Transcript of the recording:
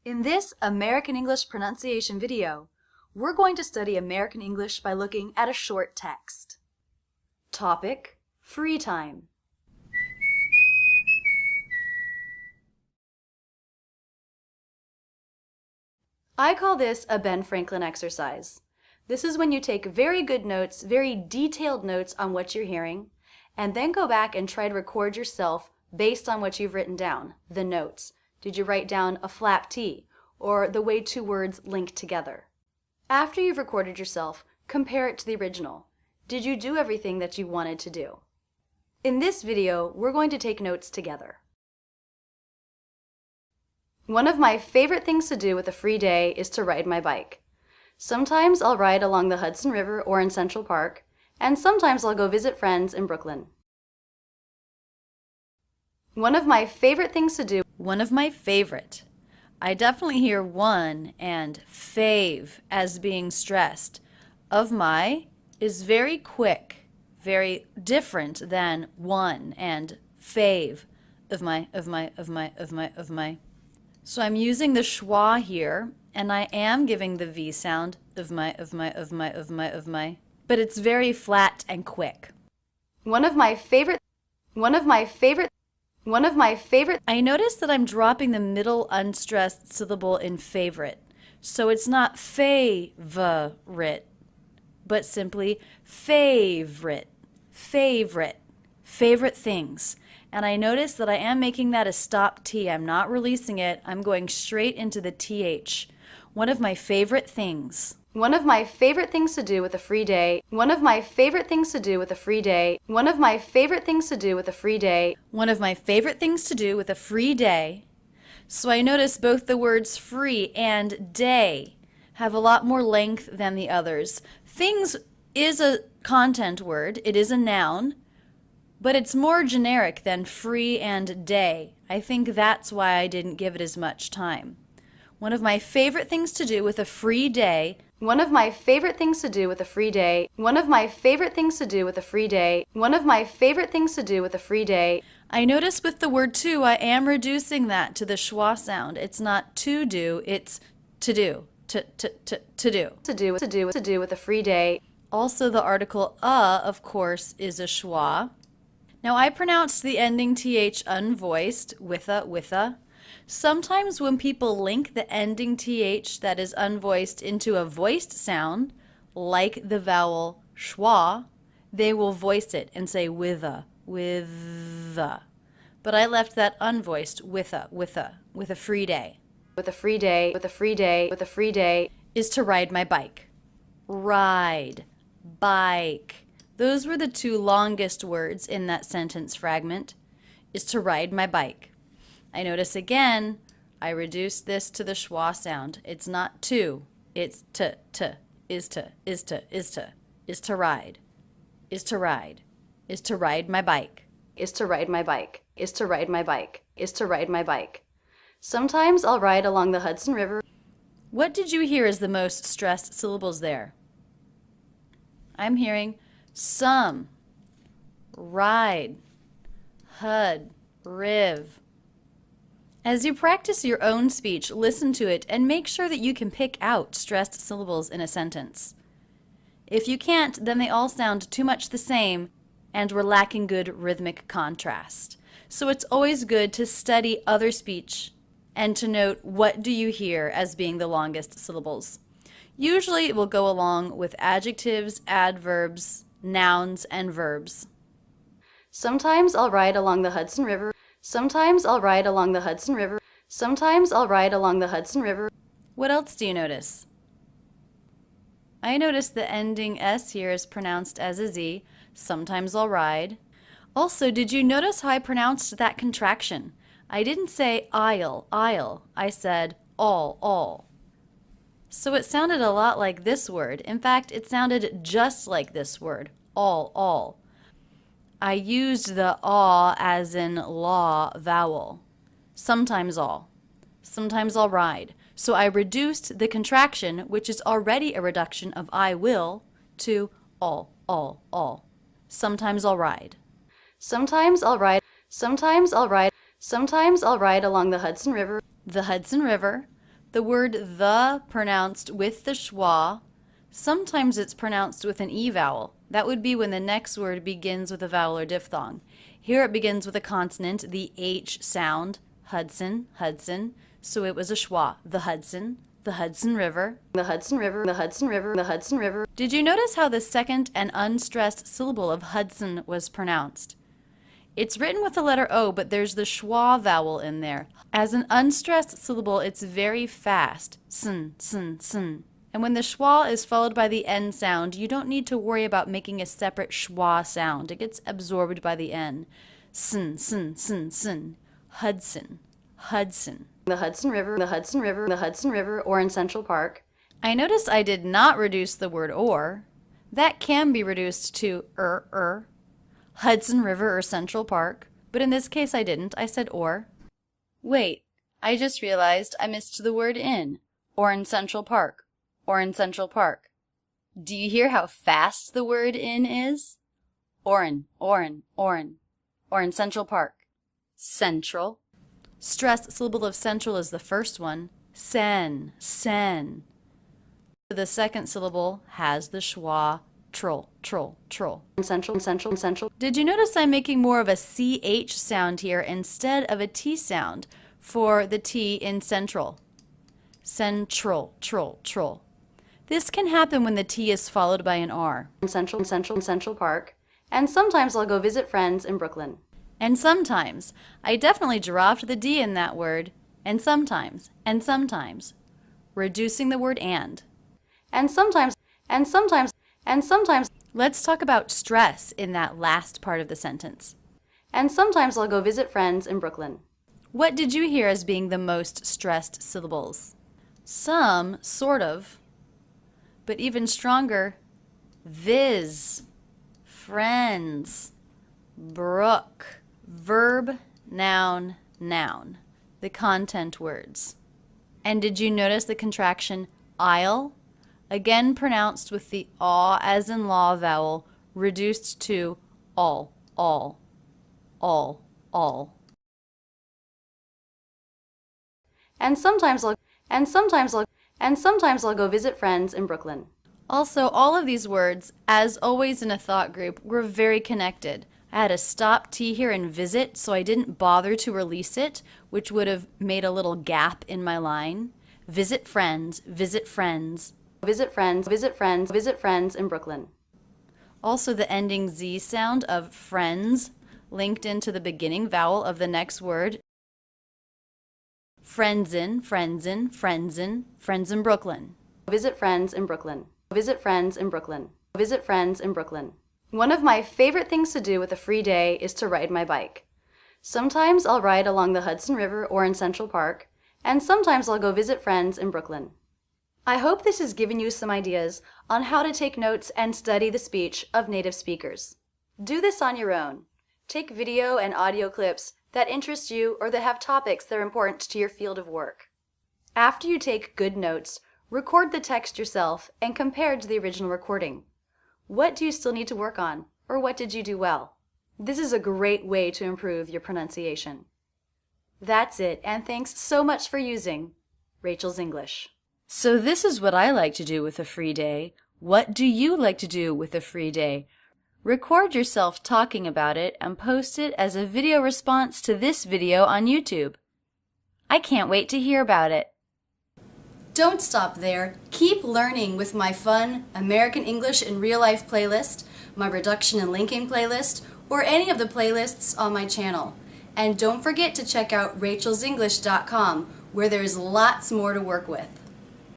In this American English pronunciation video, we're going to study American English by looking at a short text. Topic: free time. I call this a Ben Franklin exercise. This is when you take very good notes, very detailed notes on what you're hearing, and then go back and try to record yourself based on what you've written down, the notes. Did you write down a flap T, or the way two words link together? After you've recorded yourself, compare it to the original. Did you do everything that you wanted to do? In this video, we're going to take notes together. One of my favorite things to do with a free day is to ride my bike. Sometimes I'll ride along the Hudson River or in Central Park, and sometimes I'll go visit friends in Brooklyn. One of my favorite things to do. I definitely hear one and fave as being stressed. Of my is very quick, very different than one and fave. Of my. So I'm using the schwa here, and I am giving the V sound of my, but it's very flat and quick. One of my favorite. I notice that I'm dropping the middle unstressed syllable in favorite. So it's not favorite, but simply favorite. Favorite things. And I notice that I am making that a stop T. I'm not releasing it. I'm going straight into the TH. One of my favorite things. One of my favorite things to do with a free day. One of my favorite things to do with a free day. One of my favorite things to do with a free day. One of my favorite things to do with a free day. So I notice both the words free and day have a lot more length than the others. Things is a content word. It is a noun, but it's more generic than free and day. I think that's why I didn't give it as much time. One of my favorite things to do with a free day. One of my favorite things to do with a free day. One of my favorite things to do with a free day. One of my favorite things to do with a free day. I notice with the word to, I am reducing that to the schwa sound. It's not to do, it's to do. To do. To do with a free day. Also, the article of course, is a schwa. Now, I pronounce the ending th unvoiced, with a. Sometimes when people link the ending th that is unvoiced into a voiced sound, like the vowel schwa, they will voice it and say with a. But I left that unvoiced with a free day. With a free day. Is to ride my bike. Ride, bike. Those were the two longest words in that sentence fragment. Is to ride my bike. I notice again, I reduced this to the schwa sound. It's not to, it's to, is to ride, is to ride my bike. Is to ride my bike. Sometimes I'll ride along the Hudson River. What did you hear as the most stressed syllables there? I'm hearing some, ride, hud, riv. As you practice your own speech, listen to it and make sure that you can pick out stressed syllables in a sentence. If you can't, then they all sound too much the same and we're lacking good rhythmic contrast. So it's always good to study other speech and to note what do you hear as being the longest syllables. Usually it will go along with adjectives, adverbs, nouns, and verbs. Sometimes I'll ride along the Hudson River. Sometimes I'll ride along the Hudson River. Sometimes I'll ride along the Hudson River. What else do you notice? I notice the ending S here is pronounced as a Z. Sometimes I'll ride. Also, did you notice how I pronounced that contraction? I didn't say I'll. I said all. So it sounded a lot like this word. In fact, it sounded just like this word, all. I used the aw as in law vowel. Sometimes I'll ride. So I reduced the contraction, which is already a reduction of I will, to all. Sometimes I'll ride. Sometimes I'll ride along the Hudson River. The Hudson River. The word the pronounced with the schwa, sometimes it's pronounced with an E vowel. That would be when the next word begins with a vowel or diphthong. Here it begins with a consonant, the H sound, Hudson, Hudson. So it was a schwa, the Hudson River. The Hudson River, the Hudson River, the Hudson River. Did you notice how the second and unstressed syllable of Hudson was pronounced? It's written with the letter O, but there's the schwa vowel in there. As an unstressed syllable, it's very fast. Sun, sun, sun. And when the schwa is followed by the N sound, you don't need to worry about making a separate schwa sound. It gets absorbed by the N. Sun, sun, sun, sun. Hudson, Hudson. The Hudson River, the Hudson River, the Hudson River, or in Central Park. I noticed I did not reduce the word or. That can be reduced to Hudson River or Central Park, but in this case I didn't. I said or. Wait, I just realized I missed the word in, or in Central Park, or in Central Park. Do you hear how fast the word in is? Or in Central Park. Central. Stressed syllable of central is the first one. Sen, sen. The second syllable has the schwa, troll, troll, troll. Central, central, central. Did you notice I'm making more of a CH sound here instead of a T sound for the T in central? Central, troll, troll. This can happen when the T is followed by an R. Central, central, Central Park. And sometimes I'll go visit friends in Brooklyn. And sometimes. I definitely dropped the D in that word. And sometimes. And sometimes. Reducing the word and. And sometimes, and sometimes, and sometimes. Let's talk about stress in that last part of the sentence. And sometimes I'll go visit friends in Brooklyn. What did you hear as being the most stressed syllables? Some, sort of. But even stronger, viz, friends, brook, verb, noun, noun, the content words. And did you notice the contraction I'll? Again pronounced with the aw as in law vowel, reduced to all, all, all, all. And sometimes I'll go visit friends in Brooklyn. Also, all of these words, as always in a thought group, were very connected. I had to stop T here and visit, so I didn't bother to release it, which would have made a little gap in my line. Visit friends, visit friends. Visit friends, visit friends, visit friends in Brooklyn. Also, the ending Z sound of friends linked into the beginning vowel of the next word. Friends in, friends in, friends in, friends in Brooklyn. Visit friends in Brooklyn. Visit friends in Brooklyn. Visit friends in Brooklyn. One of my favorite things to do with a free day is to ride my bike. Sometimes I'll ride along the Hudson River or in Central Park, and sometimes I'll go visit friends in Brooklyn. I hope this has given you some ideas on how to take notes and study the speech of native speakers. Do this on your own. Take video and audio clips that interest you or that have topics that are important to your field of work. After you take good notes, record the text yourself and compare it to the original recording. What do you still need to work on, or what did you do well? This is a great way to improve your pronunciation. That's it, and thanks so much for using Rachel's English. So this is what I like to do with a free day. What do you like to do with a free day? Record yourself talking about it and post it as a video response to this video on YouTube. I can't wait to hear about it. Don't stop there. Keep learning with my fun American English in Real Life playlist, my reduction and linking playlist, or any of the playlists on my channel. And don't forget to check out rachelsenglish.com, where there's lots more to work with.